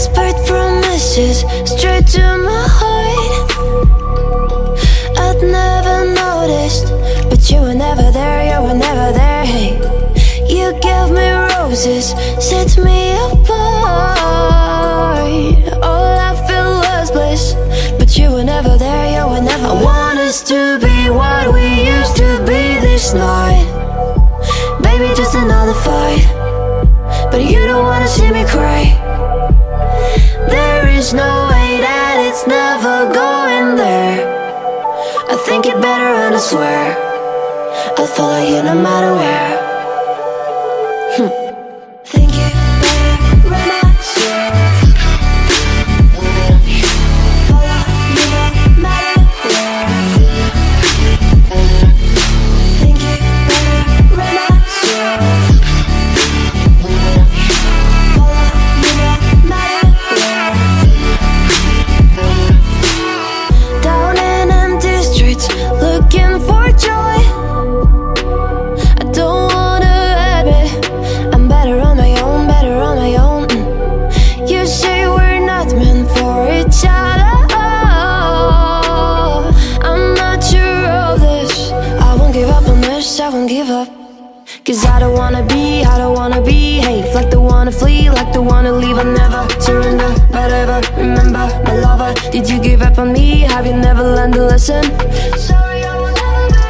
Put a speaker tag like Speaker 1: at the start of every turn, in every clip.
Speaker 1: Whispered promises straight to my heart. I'd never noticed, but you were never there, you were never there. Hey, you gave me roses, set me apart. All I felt was bliss, but you were never there, you were never there. I want us to be what we used to be this night. Baby, just another fight, but you don't wanna see me cry. There is no way that it's never going there. I think it better and I swear I'll follow you no matter where. Think it better and I swear follow you no matter where. Think it better and I swear follow you no matter where. Down in empty streets, looking for joy. I don't wanna admit I'm better on my own, better on my own. You say we're not meant for each other. I'm not sure of this. I won't give up on this, I won't give up. Cause I don't wanna behave like the one to flee, like the one to leave. I'll never surrender, but ever remember my lover. Did you give up on me? Have you never learned to listen? Sorry, I will never be,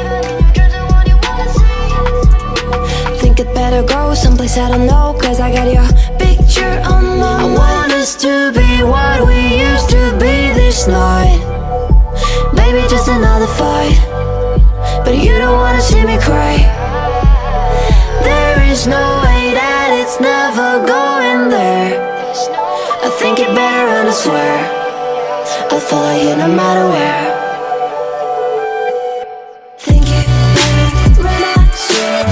Speaker 1: even if you're the one you wanna see. Think it better go someplace I don't know, cause I got your picture on my mind. I want us to be what we used to be this night. Baby, just another fight, but you don't wanna see me cry. There is no way that it's never going there. I think it better and I swear I'll follow you no matter where. Think it better and I swear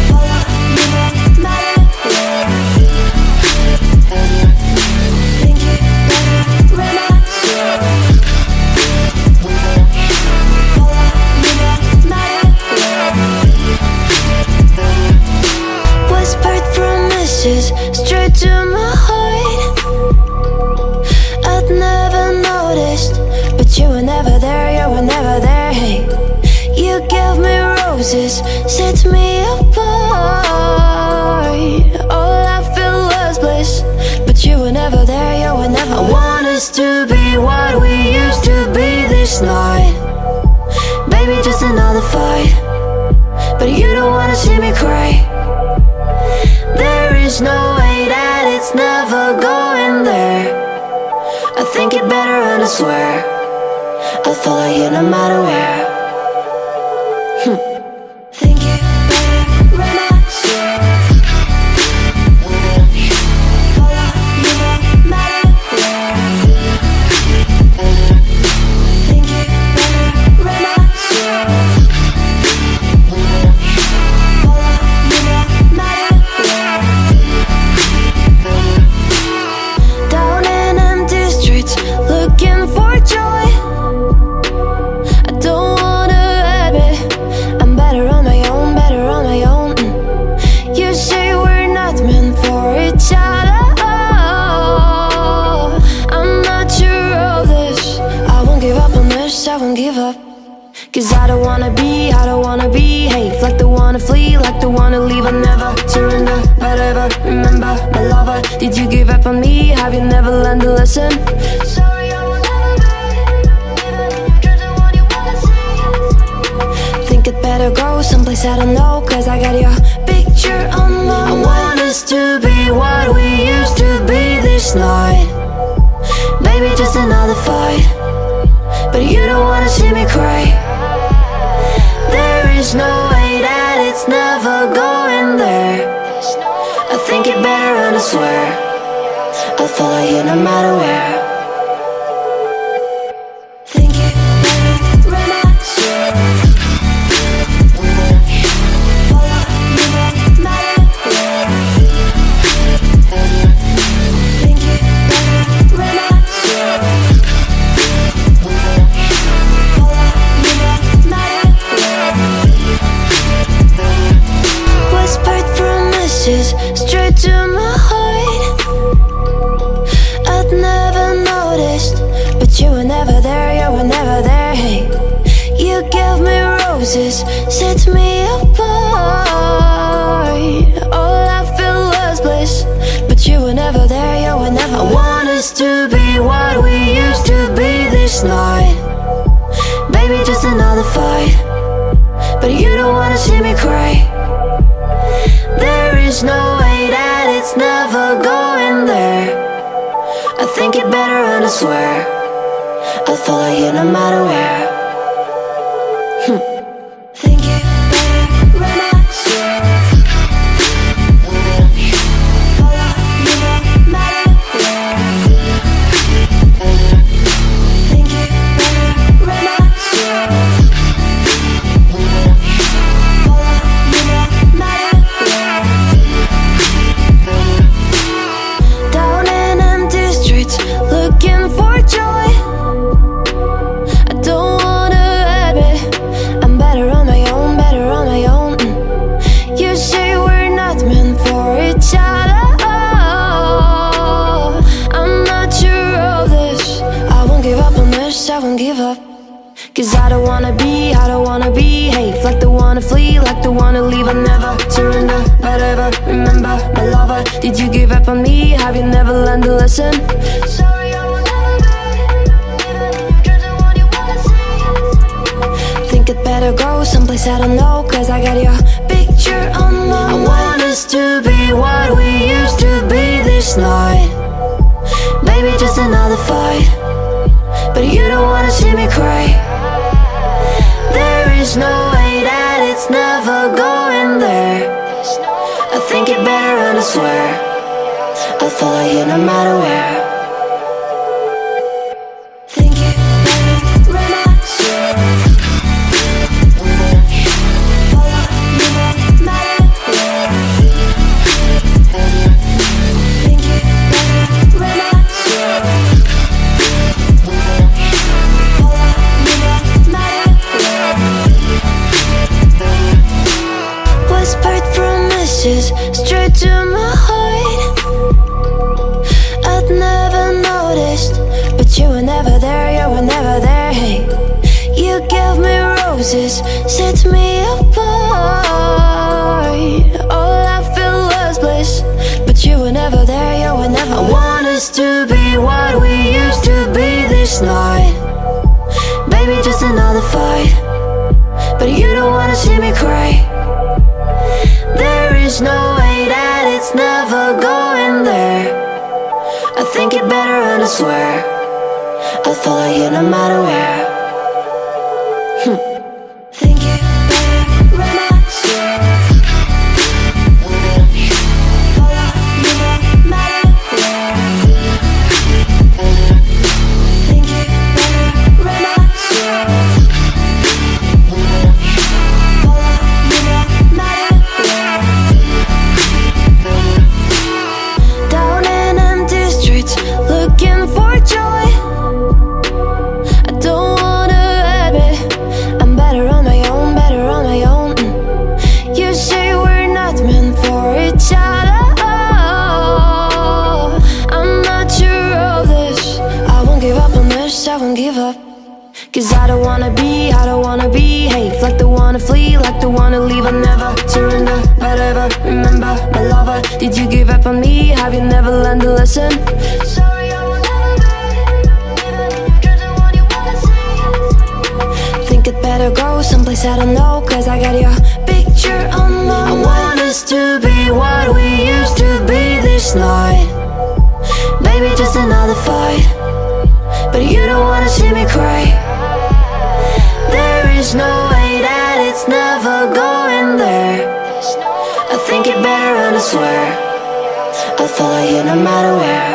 Speaker 1: follow you no matter where. Think it better and I swear follow you no matter where. Whispered promises straight to my heart. I'd never noticed, but you were never there, you were never there. Hey, you gave me roses, set me apart. All I felt was bliss, but you were never there, you were never there. I want us to be what we used to be this night. Baby, just another fight, but you don't wanna see me cry. There is no way that it's never going there. I think it better and I swear I'll follow you no matter where. Think it better and I swear follow you no matter where. Think it better and I swear follow you no matter where. Down in empty streets, looking for joy. I don't wanna admit I'm better on my own, better on my own. You say we're not meant for each other. I'm not sure of this. I won't give up on this, I won't give up. Cause I don't wanna behave like the one to flee, like the one to leave. I'll never surrender, but ever remember my lover. Did you give up on me? Have you never learned to listen? Sorry, I will never be, even if you're the one you wanna see. Think it better go someplace I don't know, cause I got your picture on my mind. I want us to be what we used to be this night. Baby, just another fight, but you don't wanna see me cry. There is no way that it's never going there. I think it better and I swear I'll follow you no matter where. Think it better and I swear follow you no matter where. Think it better and I swear follow you no matter where. Whispered promises straight to there. Hey, you give me roses, set me apart. All I feel was bliss, but you were never there, you were never. I want us to be what we used to be this night. Baby, just another fight, but you don't wanna see me cry. There is no way that it's never going there. I think it better and I swear I'll follow you no matter where. Think it better when I swear follow you no matter where. Think it better when I swear follow you no matter where. Down in empty streets, looking for joy. I don't wanna admit I'm better on my own, better on my own. You say we're not meant for each other. I'm not sure of this. I won't give up on this, I won't give up. Cause I don't wanna behave like the one to flee, like the one to leave. I never surrender, but ever remember my lover. Did you give up on me? Have you never learned to listen? Sorry, I will never be, even if you're the one you wanna see. Think it better go someplace I don't know, cause I got your picture on my mind. I want us to be what we used to be this night. Baby, just another fight, but you don't wanna see me cry. There is no way that it's never going there. I think it better and I swear I'll follow you no matter where. Think it better when I swear follow you no matter where. Think it better when I swear follow you no matter where. Whispered promises straight to my heart. I'd never noticed, but you were never there, you were never there. Hey, you gave me roses, set me apart. All I feel was bliss, but you were never there, you were never. I want us to be what we used to be this night. Baby, just another fight, but you don't wanna see me cry. There is no way that it's never going there. I think it better and I swear I'll follow you no matter where. Think it better when I swear follow you no matter where. Think it better when I swear follow you no matter where. Down in empty streets, looking for joy. I don't wanna admit I'm better on my own, better on my own. You say we're not meant for each other. I'm not sure of this. I won't give up on this, I won't give up. Cause I don't wanna behave like the one to flee, like the one to leave. I never surrender, but ever remember my lover. Did you give up on me? Have you never learned to listen? Sorry, I will never be, even if you're the one you wanna see. Think it better go someplace I don't know, cause I got your picture on my mind. I want us to be what we used to be this night. Baby, just another fight, but you don't wanna see me cry. There is no way that it's never going there. I think it better and I swear I'll follow you no matter where.